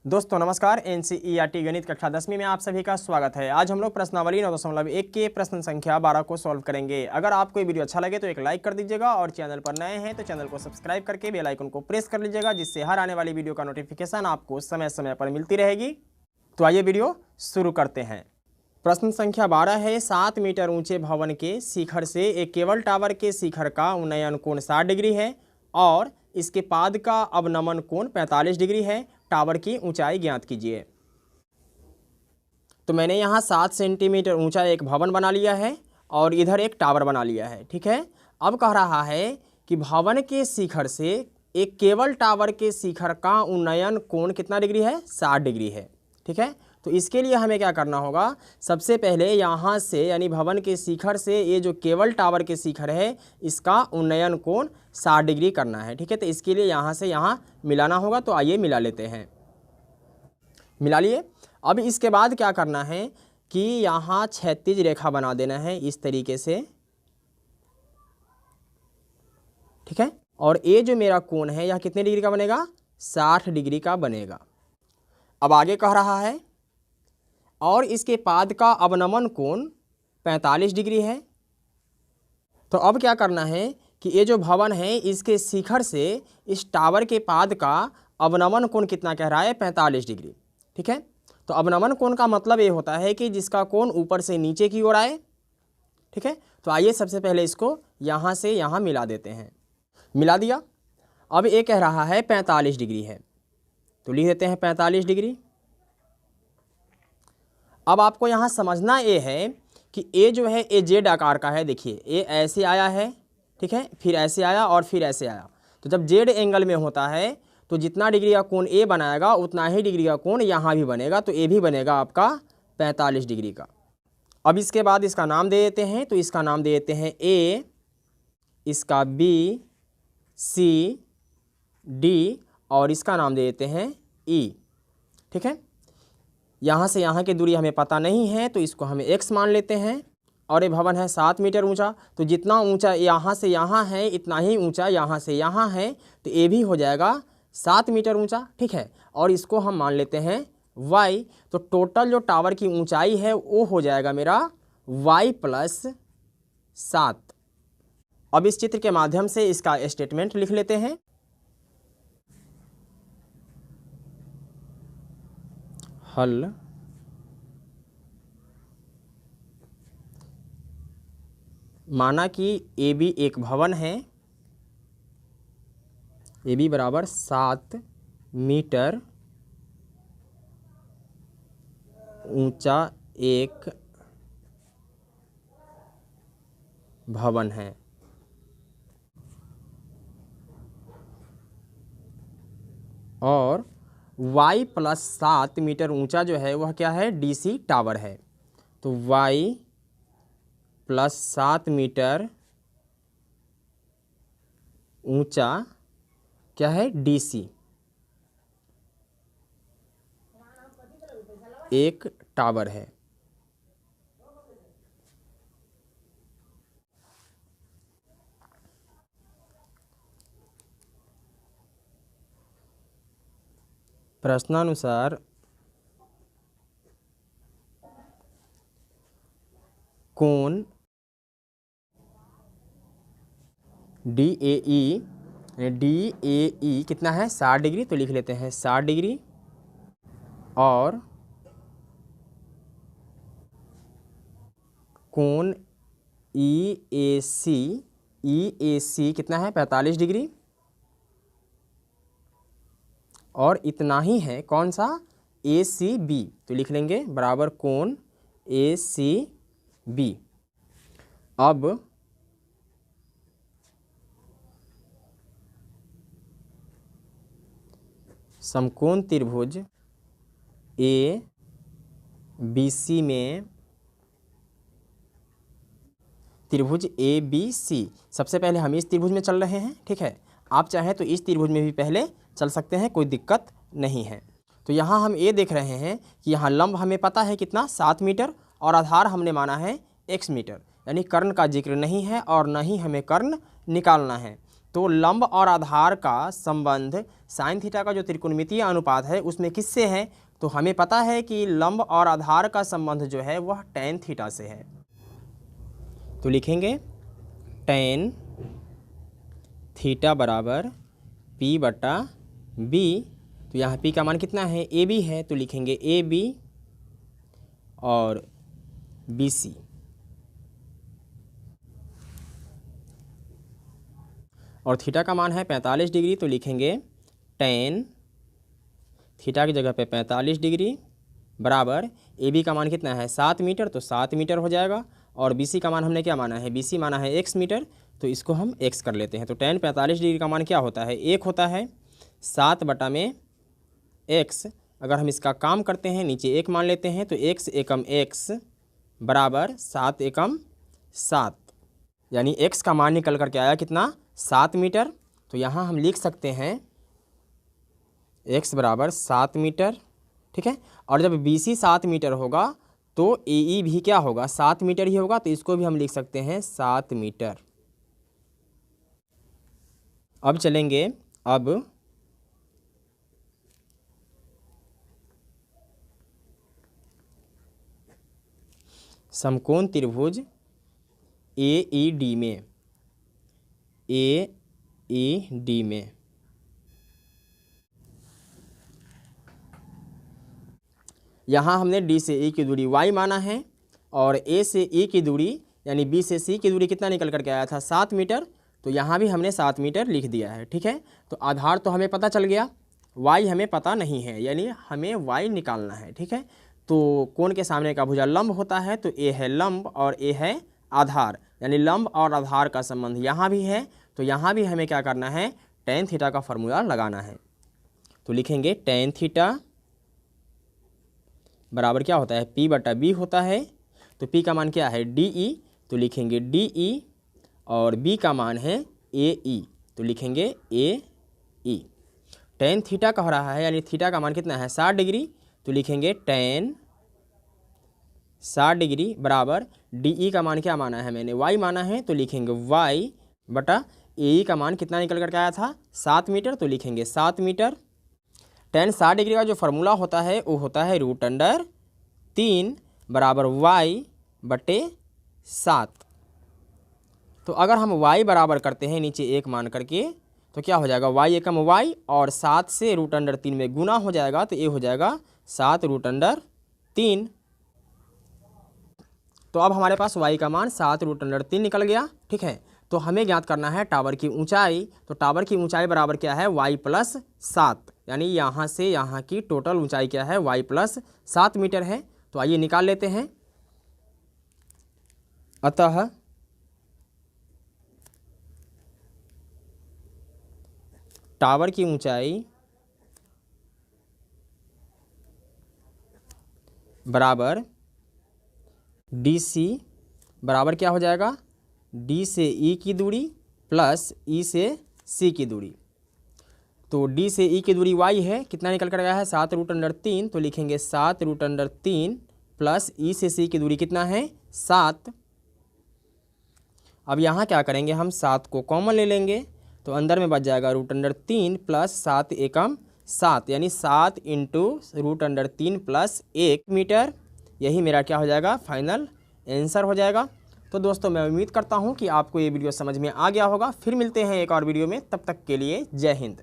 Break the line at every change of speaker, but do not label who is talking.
दोस्तों नमस्कार। एनसीईआरटी गणित कक्षा 10वीं में आप सभी का स्वागत है। आज हम लोग प्रश्नावली 9.1 के प्रश्न संख्या 12 को सॉल्व करेंगे। अगर आपको ये वीडियो अच्छा लगे तो एक लाइक कर दीजिएगा और चैनल पर नए हैं तो चैनल को सब्सक्राइब करके बेल आइकन को प्रेस कर लीजिएगा, जिससे हर आने वाली वीडियो का नोटिफिकेशन आपको समय समय पर मिलती रहेगी। तो आइए वीडियो शुरू करते हैं। प्रश्न संख्या 12 है, 7 मीटर ऊंचे भवन के शिखर से एक केबल टावर के शिखर का उन्नयन कोण 60 डिग्री है और इसके पाद का अवनमन कोण 45 डिग्री है। टावर की ऊंचाई ज्ञात कीजिए। तो मैंने यहाँ 7 सेंटीमीटर ऊंचा एक भवन बना लिया है और इधर एक टावर बना लिया है। ठीक है, अब कह रहा है कि भवन के शिखर से एक केबल टावर के शिखर का उन्नयन कोण कितना डिग्री है? 60 डिग्री है। ठीक है, तो इसके लिए हमें क्या करना होगा? सबसे पहले यहाँ से यानी भवन के शिखर से ये जो केबल टावर के शिखर है इसका उन्नयन कोण 60 डिग्री करना है। ठीक है, तो इसके लिए यहाँ से यहाँ मिलाना होगा। तो आइए मिला लेते हैं। मिला लिए। अब इसके बाद क्या करना है कि यहाँ क्षैतिज रेखा बना देना है इस तरीके से। ठीक है, और ये जो मेरा कोण है यह कितने डिग्री का बनेगा? 60 डिग्री का बनेगा। अब आगे कह रहा है और इसके पाद का अवनमन कोण 45 डिग्री है। तो अब क्या करना है कि ये जो भवन है इसके शिखर से इस टावर के पाद का अवनमन कोण कितना कह रहा है? 45 डिग्री। ठीक है, तो अवनमन कोण का मतलब ये होता है कि जिसका कोण ऊपर से नीचे की ओर आए। ठीक है, तो आइए सबसे पहले इसको यहाँ से यहाँ मिला देते हैं। मिला दिया। अब ये कह रहा है 45 डिग्री है, तो लिख देते हैं 45 डिग्री। अब आपको यहाँ समझना ये है कि ये जो है ये जेड आकार का है। देखिए ये ऐसे आया है, ठीक है, फिर ऐसे आया और फिर ऐसे आया। तो जब जेड एंगल में होता है तो जितना डिग्री का कोण ए बनाएगा उतना ही डिग्री का कोण यहाँ भी बनेगा। तो ए भी बनेगा आपका 45 डिग्री का। अब इसके बाद इसका नाम दे देते हैं। तो इसका नाम दे देते हैं ए, इसका बी, सी, डी और इसका नाम दे देते हैं ई। ठीक है, यहाँ से यहाँ की दूरी हमें पता नहीं है तो इसको हमें x मान लेते हैं। और ये भवन है 7 मीटर ऊंचा, तो जितना ऊंचा यहाँ से यहाँ है इतना ही ऊंचा यहाँ से यहाँ है। तो ये भी हो जाएगा 7 मीटर ऊंचा। ठीक है, और इसको हम मान लेते हैं y। तो टोटल जो टावर की ऊंचाई है वो हो जाएगा मेरा y + 7। अब इस चित्र के माध्यम से इसका स्टेटमेंट लिख लेते हैं। हल माना कि ए बी एक भवन है, ए बी बराबर 7 मीटर ऊंचा एक भवन है। और y + 7 मीटर ऊंचा जो है वह क्या है? डीसी टावर है। तो y + 7 मीटर ऊंचा क्या है? डीसी एक टावर है। प्रश्नानुसार कोण DAE कितना है? 60 डिग्री। तो लिख लेते हैं 60 डिग्री। और कोण EAC कितना है? 45 डिग्री। और इतना ही है कौन सा? ACB। तो लिख लेंगे बराबर कोण ACB। अब समकोण त्रिभुज ABC में त्रिभुज ABC, सबसे पहले हम इस त्रिभुज में चल रहे हैं। ठीक है, आप चाहें तो इस त्रिभुज में भी पहले चल सकते हैं, कोई दिक्कत नहीं है। तो यहाँ हम ये देख रहे हैं कि यहाँ लंब हमें पता है कितना? 7 मीटर और आधार हमने माना है x मीटर, यानी कर्ण का जिक्र नहीं है और न ही हमें कर्ण निकालना है। तो लंब और आधार का संबंध साइन थीटा का जो त्रिकोणमितीय अनुपात है उसमें किससे है? तो हमें पता है कि लंब और आधार का संबंध जो है वह tan थीटा से है। तो लिखेंगे tan थीटा बराबर P बटा B। तो यहाँ P का मान कितना है? AB है, तो लिखेंगे AB और BC। और थीटा का मान है 45 डिग्री, तो लिखेंगे tan थीटा की जगह पे 45 डिग्री बराबर AB का मान कितना है? 7 मीटर, तो 7 मीटर हो जाएगा। और BC का मान हमने क्या माना है? BC माना है x मीटर, तो इसको हम x कर लेते हैं। तो tan 45 डिग्री का मान क्या होता है? 1 होता है। 7 बटा में x, अगर हम इसका काम करते हैं नीचे 1 मान लेते हैं, तो x एकम x बराबर 7 एकम 7, यानी x का मान निकल करके आया कितना? 7 मीटर। तो यहाँ हम लिख सकते हैं x बराबर 7 मीटर, ठीक है। और जब BC 7 मीटर होगा तो AE भी क्या होगा? 7 मीटर ही होगा, तो इसको भी हम लिख सकते हैं 7 मीटर। अब चलेंगे, अब समकोण त्रिभुज AED में, AED में यहाँ हमने D से E की दूरी y माना है और A से E की दूरी यानी B से C की दूरी कितना निकल करके आया था? 7 मीटर। तो यहाँ भी हमने 7 मीटर लिख दिया है, ठीक है। तो आधार तो हमें पता चल गया, y हमें पता नहीं है, यानी हमें y निकालना है, ठीक है। तो कोण के सामने का भुजा लंब होता है, तो A है लंब और A है आधार, यानी लंब और आधार का संबंध यहाँ भी है। तो यहाँ भी हमें क्या करना है? tan थीटा का फॉर्मूला लगाना है। तो लिखेंगे tan थीटा बराबर क्या होता है? P बटा B होता है। तो P का मान क्या है? DE, तो लिखेंगे DE और B का मान है AE, तो लिखेंगे AE। tan थीटा कह रहा है, यानी थीटा का मान कितना है? 60 डिग्री, तो लिखेंगे tan 60 डिग्री बराबर DE का मान क्या माना है? मैंने y माना है, तो लिखेंगे y बटा AE का मान कितना निकल करके आया था? 7 मीटर, तो लिखेंगे 7 मीटर। tan 60 डिग्री का जो फॉर्मूला होता है वो होता है √3 बराबर y बटे 7। तो अगर हम y बराबर करते हैं नीचे 1 मान करके, तो क्या हो जाएगा? y एकम y और 7 से √3 में गुना हो जाएगा, तो ये हो जाएगा 7 √3। तो अब हमारे पास y का मान 7 √3 निकल गया, ठीक है। तो हमें ज्ञात करना है टावर की ऊंचाई। तो टावर की ऊंचाई बराबर क्या है? y प्लस 7, यानी यहाँ से यहाँ की टोटल ऊंचाई क्या है? y प्लस 7 मीटर है। तो आइए निकाल लेते हैं। अतः टावर की ऊंचाई बराबर DC बराबर क्या हो जाएगा? D से E की दूरी प्लस E से C की दूरी। तो D से E की दूरी y है, कितना निकल कर गया है? 7 √3, तो लिखेंगे 7 √3 प्लस E से C की दूरी कितना है? 7। अब यहाँ क्या करेंगे? हम 7 को कॉमन ले लेंगे, तो अंदर में बच जाएगा √3 प्लस 7 एकम 7, यानी 7 इंटू √3 प्लस 1 मीटर। यही मेरा क्या हो जाएगा? फाइनल आंसर हो जाएगा। तो दोस्तों मैं उम्मीद करता हूँ कि आपको ये वीडियो समझ में आ गया होगा। फिर मिलते हैं एक और वीडियो में, तब तक के लिए जय हिंद।